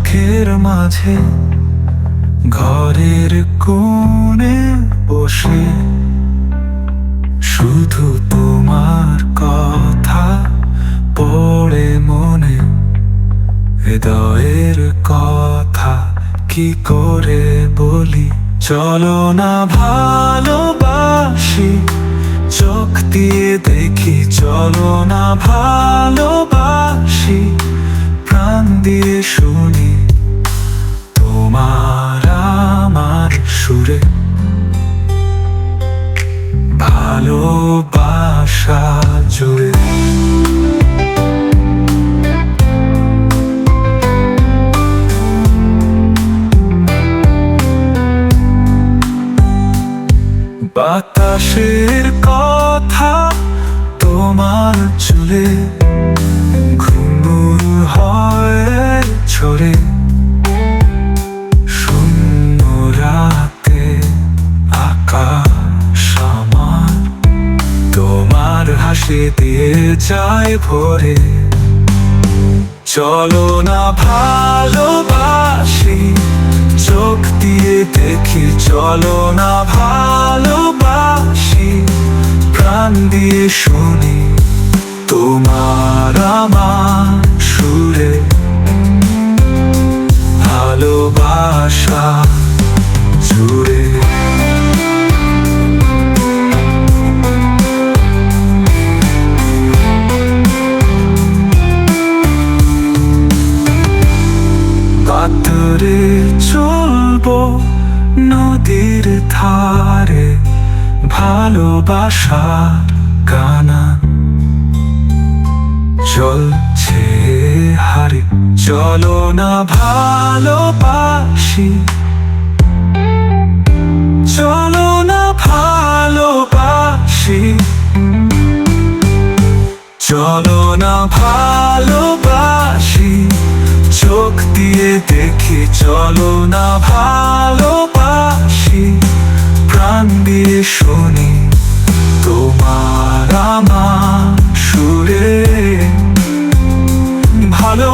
শখের মাঝে ঘরের কোণে বসে শুধু তোমার কথা পড়ে মনে, হৃদয়ের কথা কি করে বলি। চলো না ভালোবাসি, চোখ দিয়ে দেখি। চলো না ভালোবাসি, প্রাণ দিয়ে শুনি তোমার আমার সুরে। ভালোবাসা জুড়ে বাতাসের কথা তোমার চুলে ঘুঙুর হয় ছড়ে। শূন্য রাতে আকাশ আমার তোমার হাসি দিয়ে যায় ভরে। চলো না ভালোবাসি, চোখ দিয়ে দেখি। চলো না ভালোবাসি, প্রাণ দিয়ে শুনি তোমার আমার সুরে। ভালোবাসা জুড়ে পাথরে চলবো নদীর ধারে, ভালোবাসা গানা চলছে হারে। চলো না ভালোবাসি, চলো না ভালোবাসি, চলো না ভালোবাসি, চোখ দিয়ে দেখি। চলো না ভালোবাসি, প্রাণ দিয়ে শুনি তোমার আমার সুরে। ভালো